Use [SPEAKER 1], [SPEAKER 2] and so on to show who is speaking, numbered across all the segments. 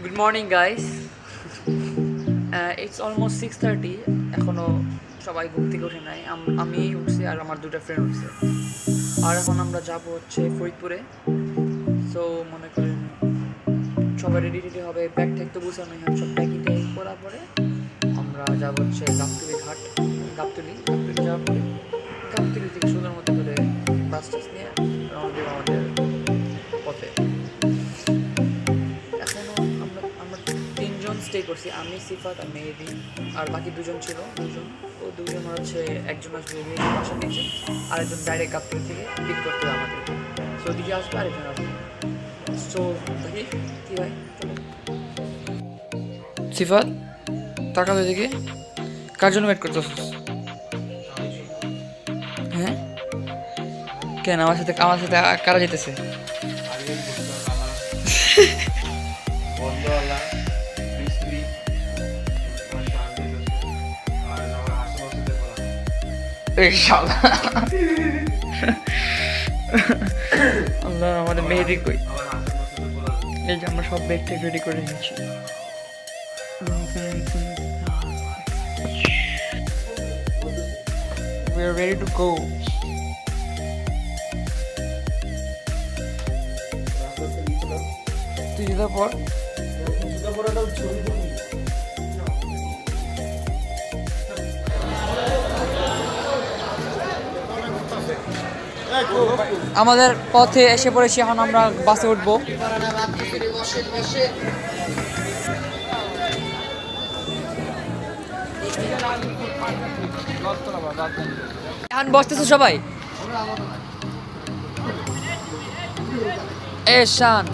[SPEAKER 1] Good morning, guys. It's almost 6:30. এখনো সবাই ঘুম থেকে ওঠে নাই। আমি উঠছি আর আমার দুটো ফ্রেন্ড উঠছে। আর এখন আমরা যাব হচ্ছে ফরিদপুরে। সো মনে করেন সবাই রেডি হবে, ব্যাগ ট্যাগ তো গুছানোই হয়, সব প্যাকিং ট্যাকিং করার পরে আমরা যাব হচ্ছে গাবতলী ঘাট। গাবতলী যাওয়ার পরে গাবতলী থেকে সুন্দর মতো করে বাস টাস নিয়ে রওনা দেবো আমাদের পথে। এখনও আমরা তিনজন স্টে করছি, আমি, সিফাত আর মেহেদি, আর বাকি দুজন ছিল। ও দুজন হচ্ছে একজন আসবে বাসা নিচে, আরেকজন ডাইরেক্ট গাবতলী থেকে পিক করতে হবে আমাদের। সো ওদিকে আসবে আরেকজন আসবে। সো দেখি কী হয়। সিফাত টাকা দিকে কার জন্য ওয়েট করতেছিস? হ্যাঁ কেন আমার সাথে কারা যেতেছে? আল্লাহ আমাদের মেহেদি কই? এই যে আমরা সব ব্যাগ ট্যাগ রেডি করে নিচ্ছি। We are ready to go. তুই জুতা পর। আমাদের পথে এসে পড়েছি, এখন আমরা বাসে উঠবো। এখন বসতেছো সবাই? এ শান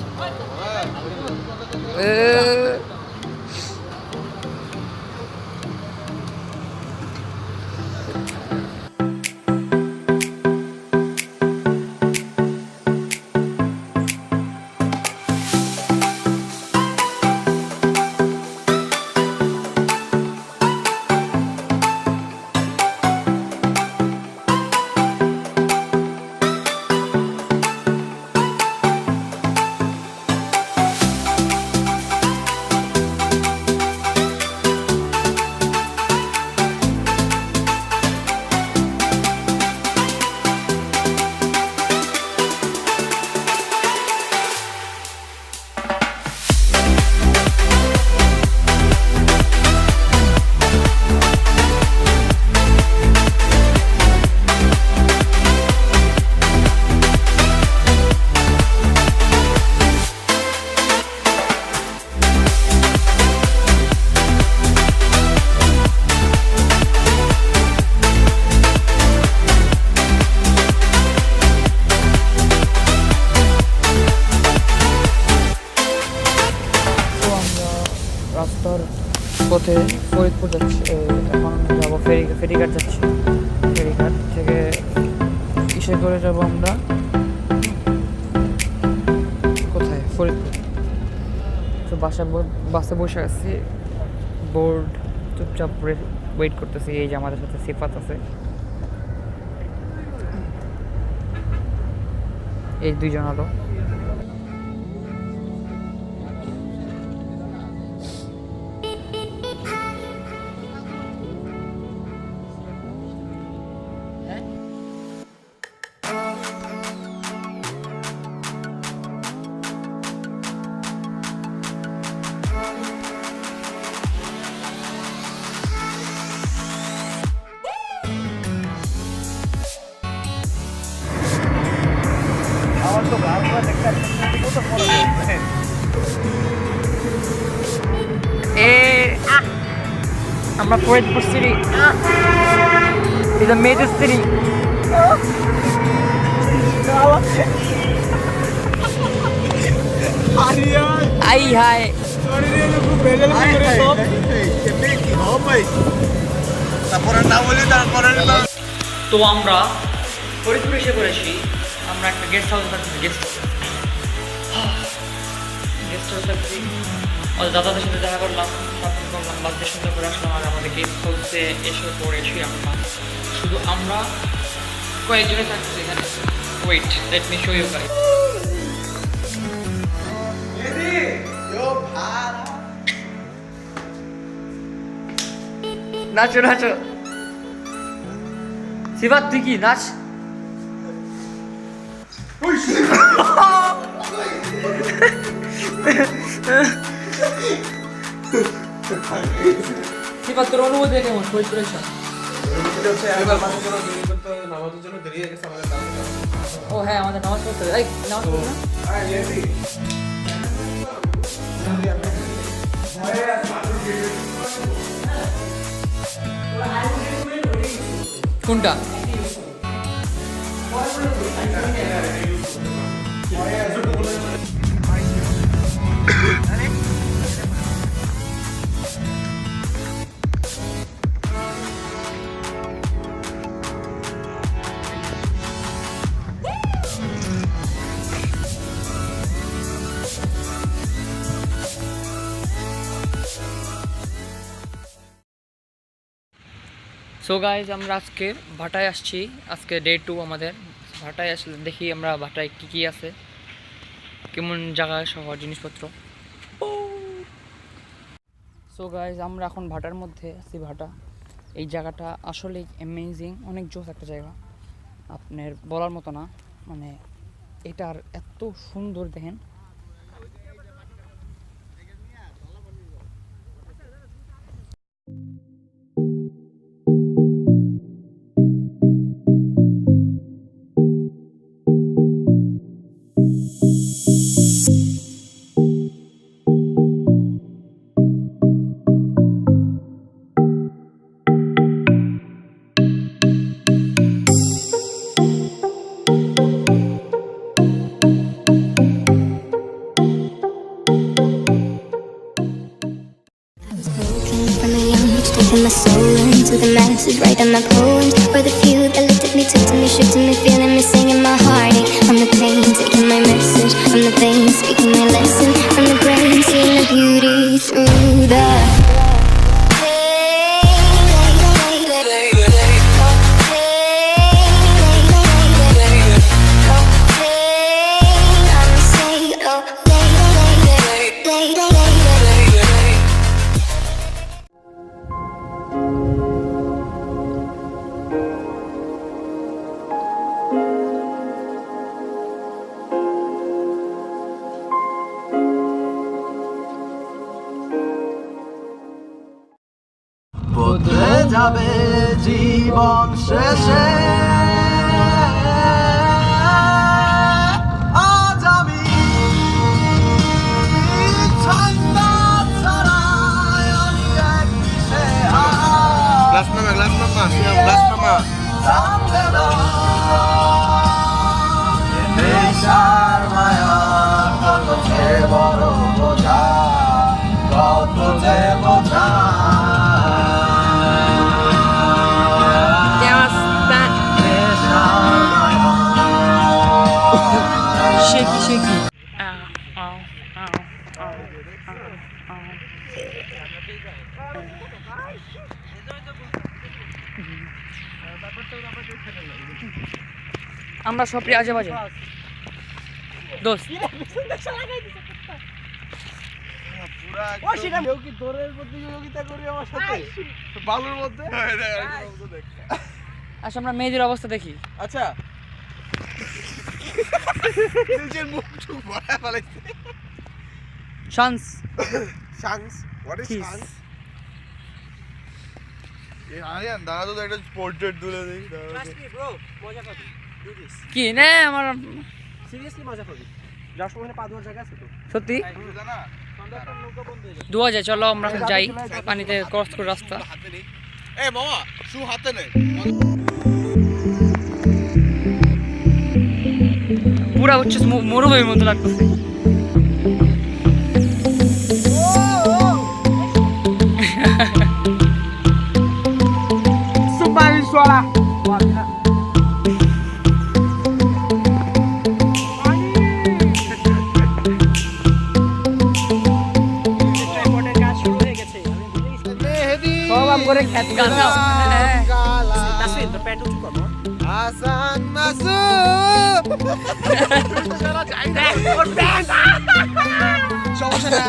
[SPEAKER 1] রাস্তার পথে ফরিদপুর যাচ্ছি। এখন যাবো ফেরিঘাট যাচ্ছি। ফেরিঘাট থেকে কিসে করে যাবো আমরা? কোথায়? ফরিদপুর। তো বাসে বসে আছি, বোর্ড চুপচাপ ওয়েট করতেছি। এই যে আমাদের সাথে সিফাত আছে, এই দুইজন আরো। আমরা ফরিদপুর সিটি, এটা মেয়েদের সিটি। আই হাই তো আমরা ফরিদপুর এসে পড়েছি। আমরা একটা গেস্ট হাউস থাকছি, গেস্ট হাউস থাকছি। আমাদের দাদাদের সাথে দেখা করলাম, বাচ্চাদের সাথে করে আসলাম। আর আমাদের গেস্ট হাউসে এসে পড়েছি আমরা, শুধু আমরা কয়েকজনে থাকছি এখানে। Wait, let me show you guys. নাচো নাচো সিফাত তুই কি নাচ সিফাত তোর অনুভূতি কেমন ফরিদপুরের সাথে ও হ্যাঁ আমাদের নামাজ পড়তে হবে নামাজ পড়বো না কোনটা সো গাইজ আমরা আজকে ভাটায় আসছি আজকে ডে 2 আমাদের ভাটায় আসলে দেখি আমরা ভাটায় কি কি আছে কেমন জায়গায় সহ জিনিসপত্র সো গাইজ আমরা এখন ভাটার মধ্যে আছি ভাটা এই জায়গাটা আসলে অ্যামেজিং অনেক জোস একটা জায়গা আপনার বলার মতো না মানে এটার এত সুন্দর দেখেন
[SPEAKER 2] Taking my soul into the masses, writing my poems for the few that looked at me, took to me, shook to me, feeling me, singing my heartache. From the pain, taking my message from the veins, speaking my lesson from the brain, seeing the beauty through the
[SPEAKER 3] বদলে যাবে জীবন শেষে আজ আমি ছন্দা ছড়ায় আমি এক দিশেহারা glass মামা সামনে দাও নেশার মায়া কত যে বড় বোঝা কত যে বোঝা
[SPEAKER 1] shaky. আমরা সব আজে বাজে দোস্ত আচ্ছা আমরা মেয়েদের অবস্থা দেখি
[SPEAKER 3] আচ্ছা
[SPEAKER 1] Shan's
[SPEAKER 3] what is chance Aryan দাঁড়া তো একটা পোর্ট্রেট তুলে দেই ব্রো মজা করবি ডু দিস
[SPEAKER 1] কি না আমার
[SPEAKER 3] সিরিয়াসলি মজা করবি যার সময় পা ধোয়ার জায়গা আছে তো
[SPEAKER 1] সত্যি
[SPEAKER 3] জানা সন্ধ্যাটা নৌকা বন্ধ হয়ে যাবে
[SPEAKER 1] ধোয়া যায় চলো আমরা যাই পানিতে ক্রস করে রাস্তা
[SPEAKER 3] হাতে নেই এ মামা শু হাতে নে
[SPEAKER 1] পুরা হচ্ছে মরুভূমির মতো লাগতেছে
[SPEAKER 3] সুপারি সোলা
[SPEAKER 1] করে খেত গান গাও
[SPEAKER 3] তাসফিন তো প্যান্ট উঁচু করো হাসান মাসুদ চলো যাই না ওর প্যান্ট সমস্যা নাই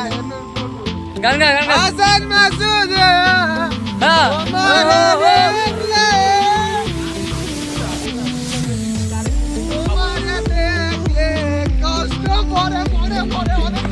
[SPEAKER 1] গান গা গান গা
[SPEAKER 3] হাসান মাসুদ
[SPEAKER 1] হ্যাঁ
[SPEAKER 3] তোমারে দেখলে কষ্ট করে মরে মরে অনেক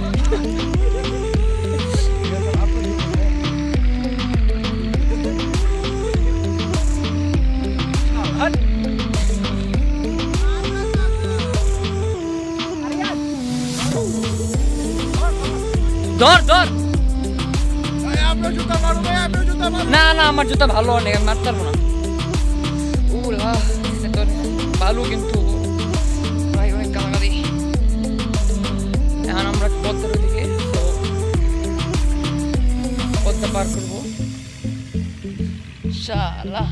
[SPEAKER 1] ধর ধর
[SPEAKER 3] আপনার জুতা মারো ভাই আপনার জুতা মারো
[SPEAKER 1] না না আমার জুতা ভালো অনেক আমি মারতে পারবো না উলা এটা ভালো কিন্তু ভাই অনেক কামাকাদি এখন আমরা পদ্মার দিকে তো পদ্মা পার করবো শালা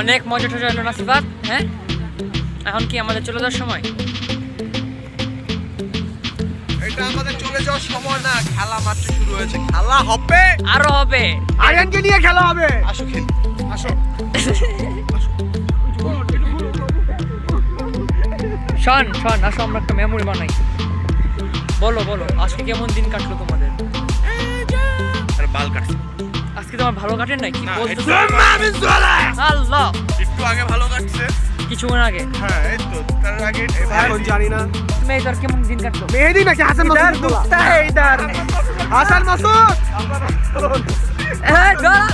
[SPEAKER 1] অনেক মজা টজা হলো না সিফাত হ্যাঁ এখন কি আমাদের চলে যাওয়ার সময়
[SPEAKER 3] এটা আমাদের চলে যাওয়ার সময় না খেলা মাত্র শুরু হয়েছে খেলা হবে
[SPEAKER 1] আরো হবে
[SPEAKER 3] আরিয়ানকে নিয়ে খেলা হবে আসো খেল আসো
[SPEAKER 1] শোন শোন আসো আমরা একটা মেমোরি বানাই বলো বলো আজকে কেমন দিন কাটলো তোমাদের
[SPEAKER 3] আরে বাল কাটছে
[SPEAKER 1] আজকে তোমার ভালো কাটে নাই কি বলছো আল্লাহ
[SPEAKER 3] একটু আগে ভালো কাটছে
[SPEAKER 1] কিছুক্ষণ আগে
[SPEAKER 3] হ্যাঁ এই তো তার আগে এখন জানি না
[SPEAKER 1] তুমি তোর কেমন দিন কাটলো
[SPEAKER 3] মেহেদি নাকি হাসান মাসুদ দুঃখটা এইদার হাসান মাসুদ
[SPEAKER 1] এই দাঁড়া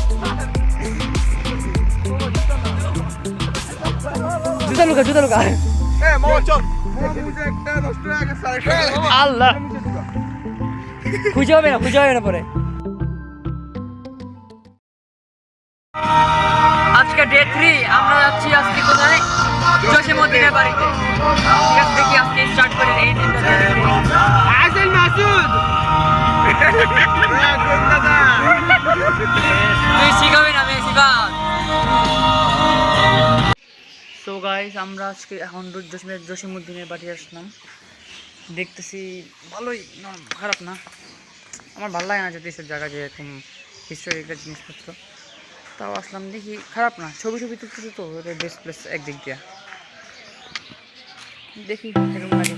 [SPEAKER 1] জুতা লুকা
[SPEAKER 3] এ মামা চল মুঝে একটা 10 টাকা আগে সাড়ে
[SPEAKER 1] আল্লাহ খুঁজে হবে না পরে আজকে ডে 3 আমরা যাচ্ছি আজকে কোথায় জসিমউদ্দিনের বাড়িতে ঠিক আছে দেখি আজকে স্টার্ট করে এই দিনটা
[SPEAKER 3] হাসান মাসুদ
[SPEAKER 1] তুই শিখাবি না আমি শিখাব সো গাইস আমরা আজকে এখন জসিমউদ্দিনের বাড়ি আসলাম দেখতেছি ভালোই না খারাপ না আমার ভালো লাগে না যদি এসব জায়গা যে এরকম হিস্টোরিক্যাল জিনিসপত্র তাও আসলাম দেখি খারাপ না ছবি তুলতেছে তো বেস্ট প্লেস একদিক দিয়ে দেখি এরকম লাগে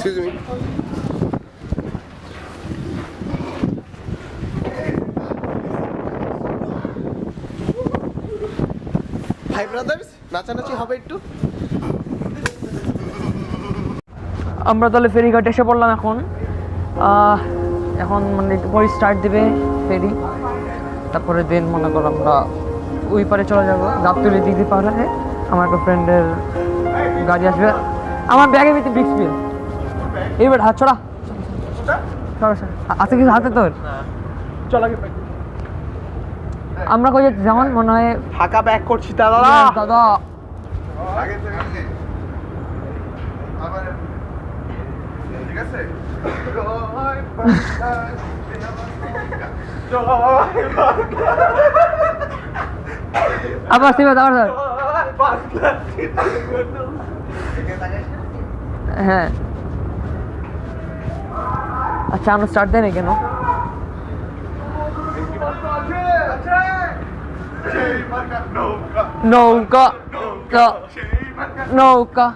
[SPEAKER 4] Excuse me. Hi brothers, নাচানাচি হবে একটু।
[SPEAKER 1] আমরা তাহলে ফেরিঘাট এসে পড়লাম এখন। এখন মানে একটু পরে স্টার্ট দেবে ফেরি, তারপরে দেন মনে করো আমরা ওই পারে চলে যাবো। গাবতলি দিঘি পার হয়ে আমার একটা ফ্রেন্ডের গাড়ি আসবে। আমার ব্যাগের ভিতরে বিগ স্পিল। এইবার হাত ছড়া আছে কিছু হাতে তোর।
[SPEAKER 4] চল আগে
[SPEAKER 1] আমরা কই যাচ্ছি যেমন মনে হয়
[SPEAKER 4] ঢাকা ব্যাক করছি দাদা।
[SPEAKER 1] দাদা
[SPEAKER 3] আগে থেকে আবার ঠিক আছে
[SPEAKER 1] আবার সিমে আবার স্যার। হ্যাঁ আচ্ছা আমরা স্টার্ট দেয় না কেন? নৌকা নৌকা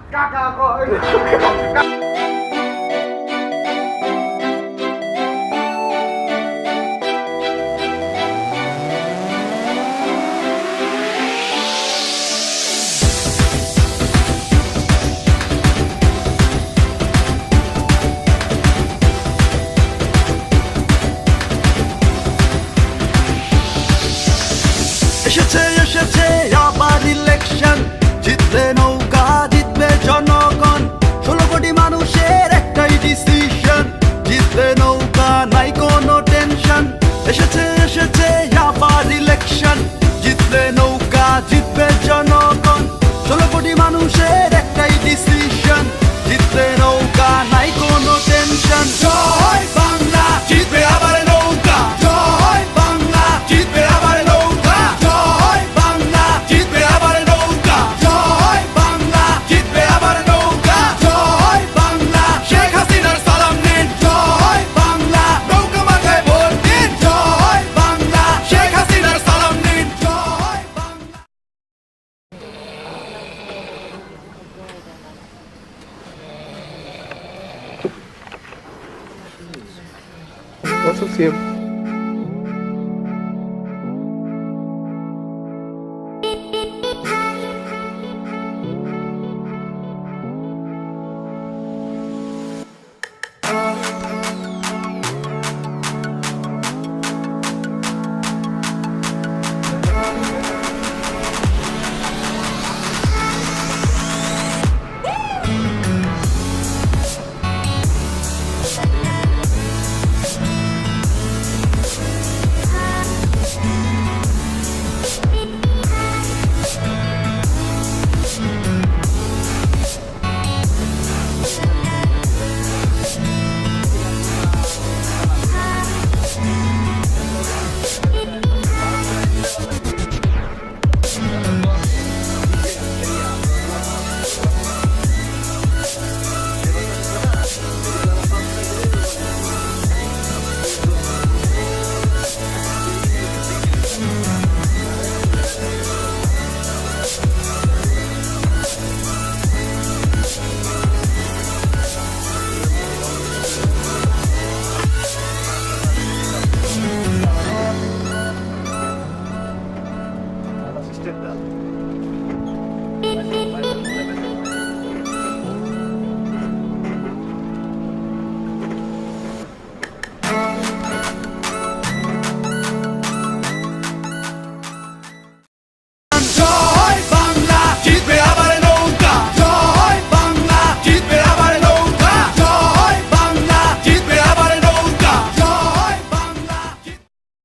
[SPEAKER 5] এসেছে এসেছে আবার ইলেকশন, জিতবে নৌকা জিতবে জনগণ, 16 কোটি মানুষের একটাই ডিসিশন, জিতবে নৌকা নাই কোনো টেনশন। এসেছে এসেছে আবার ইলেকশন, জিতবে নৌকা জিতবে জনগণ, 16 কোটি মানুষের একটাই ডিসিশন, জিতবে নৌকা নাই কোনো টেনশন। জয় বাংলা জিতবে আবার নৌকা, জয় বাংলা জিতবে আবার নৌকা, জয় বাংলা জিতবে আবার নৌকা, জয় বাংলা জিতবে আবার নৌকা, জয় বাংলা শেখ হাসিনার সালাম নিন, জয় বাংলা নৌকা মাথায় ভোট দিন, জয় বাংলা শেখ হাসিনার সালাম নিন, জয় বাংলা।
[SPEAKER 4] What's up, Sium?